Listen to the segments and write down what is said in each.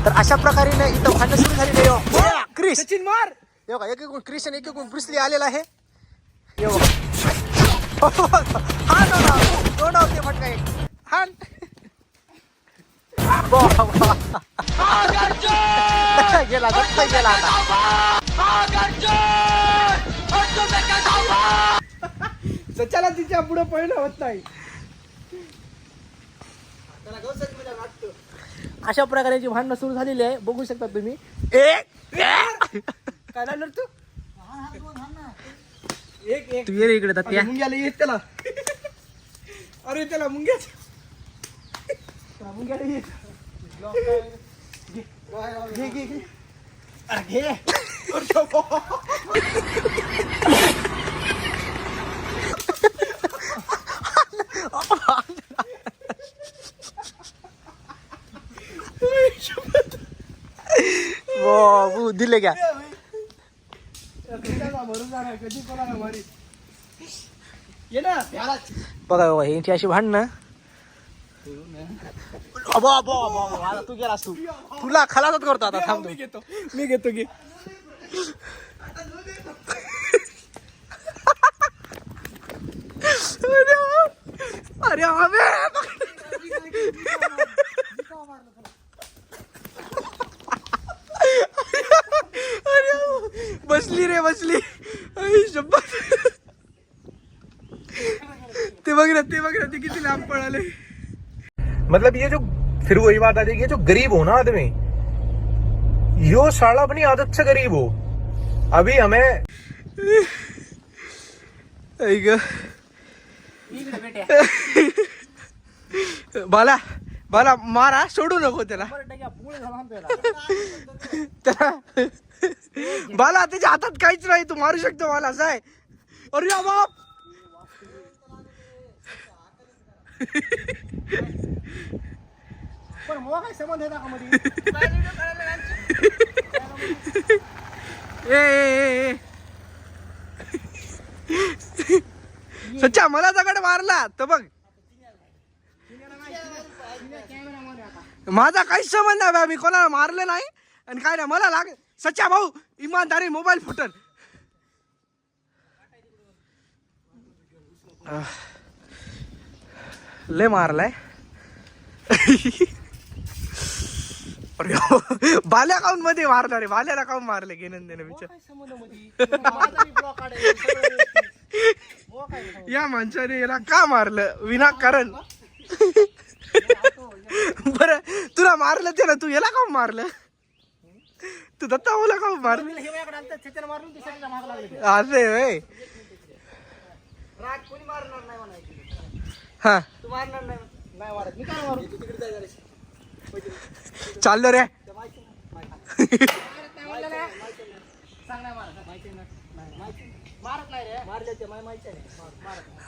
तर अशा प्रकारे ना इथं भांडण सुरू झालेली आहे. क्रिस सचिन मार हे बघा, एक एकूण क्रिस आणि एक एकूण ब्रुस ली आलेला आहे. हे बघा हा दोन होते फटका एक हा गेला गेला सच्याला तिच्या पुढे पहिलं होत नाही. अशा प्रकारची भांडणं सुरू झालेली आहे, बघू शकता तुम्ही. काय झालं तू एक तू ये इकडे त्या मुंग्याला येत त्याला. अरे त्याला मुंग्याच मुंग्याला येत. घे घे घे घे. वो दिले क्या कधी कोणाला मारी ये ना. बघा यांची अशी भांडणं. तू गेलास तू तुला खलासच करतो आता. थांब मी घेतो घे. अरे अबे बसली रे बसली. ते बघ ना ते किती लांब पळाले. मतलब ये जो फिर वही बात आ जाएगी, जो गरीब हो ना आदमी, यो साला अपनी आदत से गरीब हो. अभी हमें बाला बाला मारा सोडू नको त्याला. बाला त्याच्या हातात काहीच नाही, तू मारू शकतो मला असं आहे. अरे बाप पण मला काय संबंध आहे का मध्ये. ए सच्चा मला दगड मारला तर बघ, माझा काहीच संबंध नाही. मी कोणाला मारले नाही आणि काय नाही. मला लाग सच्चा भाऊ इमानदारी मोबाईल फुटल. लय मारलाय. बाल्या काऊन मध्ये मारला रे, बाल्याला काऊन मारले घेणं देणं विचार. या माणसाने याला का मारलं विनाकारण. बरं तुला मारलं ते ना, तू याला काऊन मारलं. तू दत्ता बोला काऊन मारलं अरे होय. हा चाललो रे.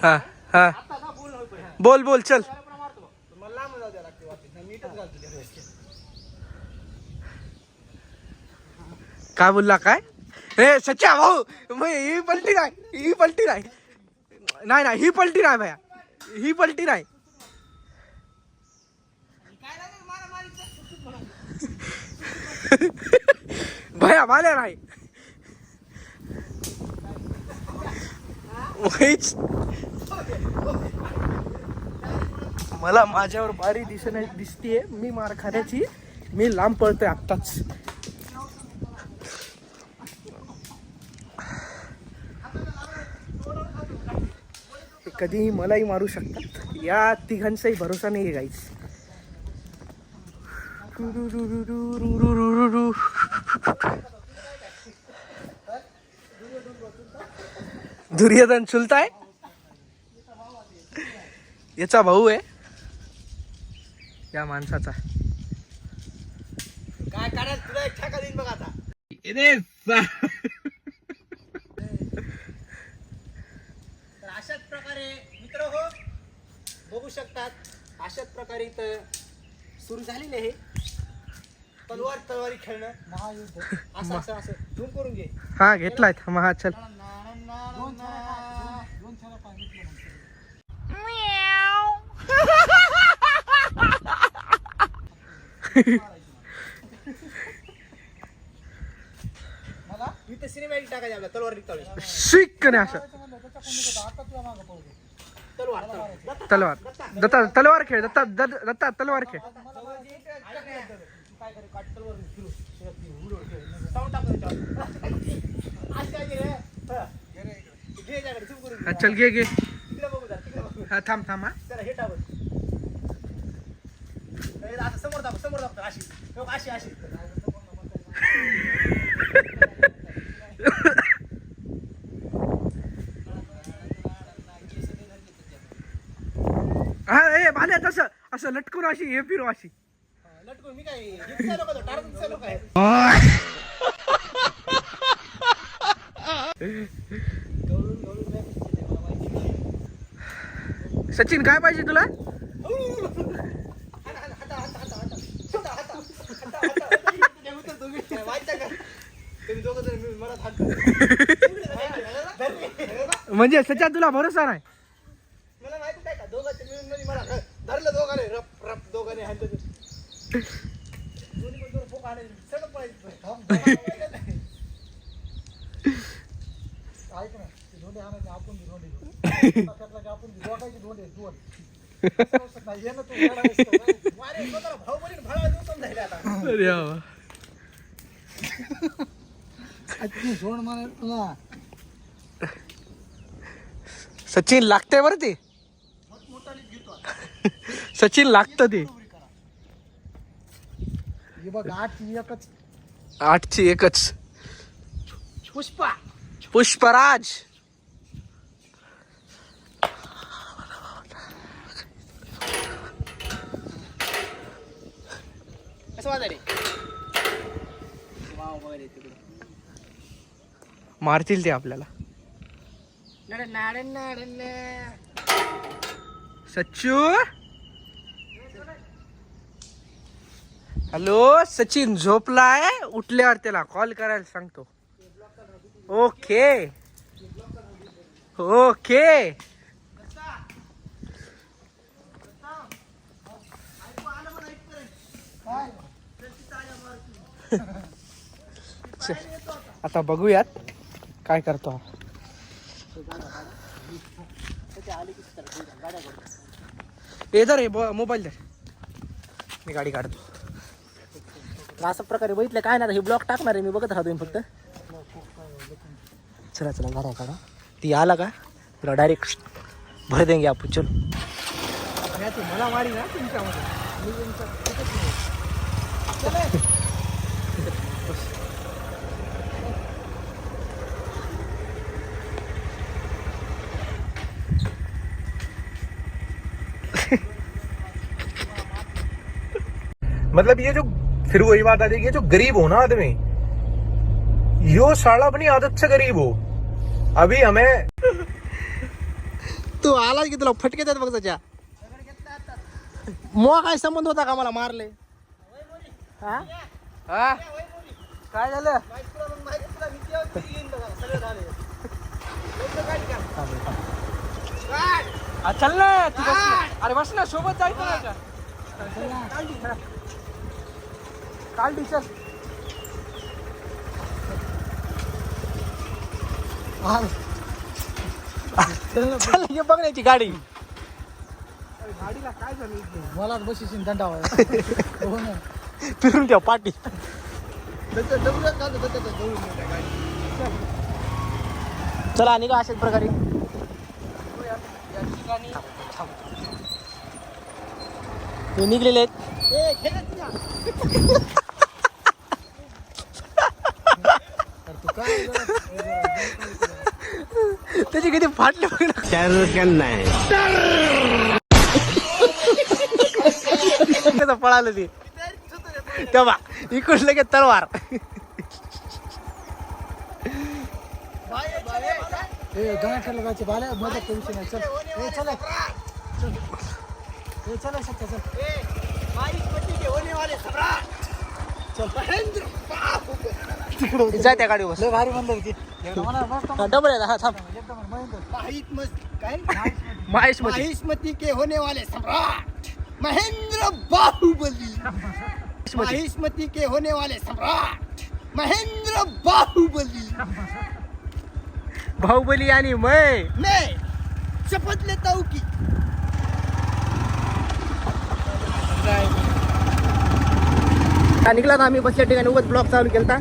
हा हा बोल बोल चल. काय बोलला काय रे सच्चा भाऊ. ही पलटी नाही, ही पलटी नाही, नाही नाही ही पलटी नाही भैया, ही पलटी नाही. भैया माल्या नाही. मला माझ्यावर बारी दिसतीये. मी मार खाण्याची, मी लांब पळतोय आत्ताच. कधीही मलाही मारू शकतात, या तिघांचाही भरोसा नाही आहे गाईस. दुर्योधन चुलताय, याचा भाऊ आहे या माणसाचा. काय करायचं तुला एक ठेका देईन बघ आता. तर अशाच प्रकारे मित्र हो बघू शकतात, अशाच प्रकारे इथं सुरू झालेले आहे तलवारी खेळणं, महायुद्ध. असं असं असं झूम करून घे. हा घेतलाय. हा चल. दोन मला इथे सिनेमॅटिक टाकायचे आपल्या तलवार निघतावली. शिक नाही असं तलवार तलवार दत्ता तलवार खेळ दत्ता दत्ता तलवार खेळ. काय करे काट तलवार फिरू साऊंड टाकतो त्याच्यावर. आज काय रे घे जाकडे चुप करू. हा, चल घे घे. तिकडे बघू जा तिकडे बघू. हा थांब थांब हा. चला हे टाकू. आता समोर दाखव अशी हो, अशी अशी. हा ए भाल्या तसं असं लटकून अशी हे फिरू अशी. लटकून मी काय जिमचा लोक टार्गेटचा लोक आहे. सचिन काय पाहिजे तुला? म्हणजे सच्या तुला भरोसा नाही. मला माहिती काय का दोघांचे मिळून मध्ये मला धरलं दोघांनी रप रप दोघांनी हाणतो ते. दोन्ही पण दोन फोक आले सगळं पळायचं. ऐक ना ते धोंडे आणायचे आपण बी धोंडे घेऊ. आपण दोघांचे धोंडे दोन. ये ना तू वारे स्वतःला भाऊ बहीण भाळा देऊ समजायला आता. अरे बाबा. सोड मला तुला सचिन लागतंय बरं ते. सचिन लागतं ते. हे बघ 8ची एकच 8ची एकच. पुष्पा पुष्पराज. कसं वाजायले वाव वगैरे तिकडे मारतील ते आपल्याला. सच्चू हॅलो. सचिन झोपलाय, उठल्यावर त्याला कॉल करायला सांगतो. Okay okay. आता बघूयात काय करतो. इधर आहे मोबाईल दे, मी गाडी काढतो. अशा प्रकारे बघितलं काय ना हे ब्लॉग टाकणार आहे मी बघत राहतो फक्त. चला चला गाड्या काढा. ती आला का तुला डायरेक्ट भर देंगे आपण. चलो मला मारी ना तुमच्यामध्ये. मतलब ये जो फिर वही बात आ जाएगी, जो गरीब हो ना आदमी, यो साला अपनी आदत से गरीब हो. अभी हमें तू आला की तुला फटके देत बघ त्याच्या. मग काय संबंध होता का मला मारले. हा हा काय झालं? चल ना तू बस ना. अरे बस ना, सोबत जायचं नाही का? काल डी चल. चल ये बघण्याची गाडी. गाडीला काय झालं? मला बशीची दंडा फिरून ठेव पाठी. चला निघा अशाच प्रकारे. ते निघलेले आहेत. त्याची किती फाटले पळालं ते तेव्हा इकडलं की तलवार. लगायचे बाल्या मदत करू नाही. चल चला चला चल जाय त्या गाडीवर. लय भारी म्हणलं होती. डबल आहे हा थांब. माहिष्मती के होने वाले सम्राट महेंद्र बाहुबली. महिष्मती महिष्मती के होने वाले सम्राट महेंद्र बाहुबली बाहुबली आणि मैं शपथ लेता हूँ की निघला का आम्ही बसल्या ठिकाणी उगाच ब्लॉग चालू केलता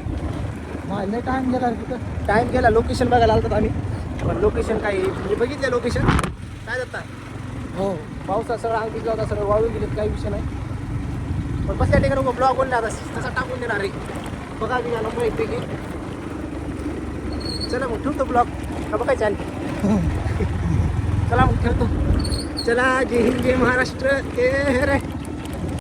टाइम गेला तिथं टाइम गेला लोकेशन बघायला आलतात आम्ही पण लोकेशन काय म्हणजे बघितलं लोकेशन काय जातात हो पावसा सगळं अंग भिजला होता सगळं वाळून गेलेत काही विषय नाही पण बसल्या ठिकाणी ब्लॉग बोलला आता तसा टाकून देणार रे बघा मी नंबर येते की चला मग ठेवतो ब्लॉग का बघायचं आणखी चला मग ठेवतो चला जय हिंद जय महाराष्ट्र ए रे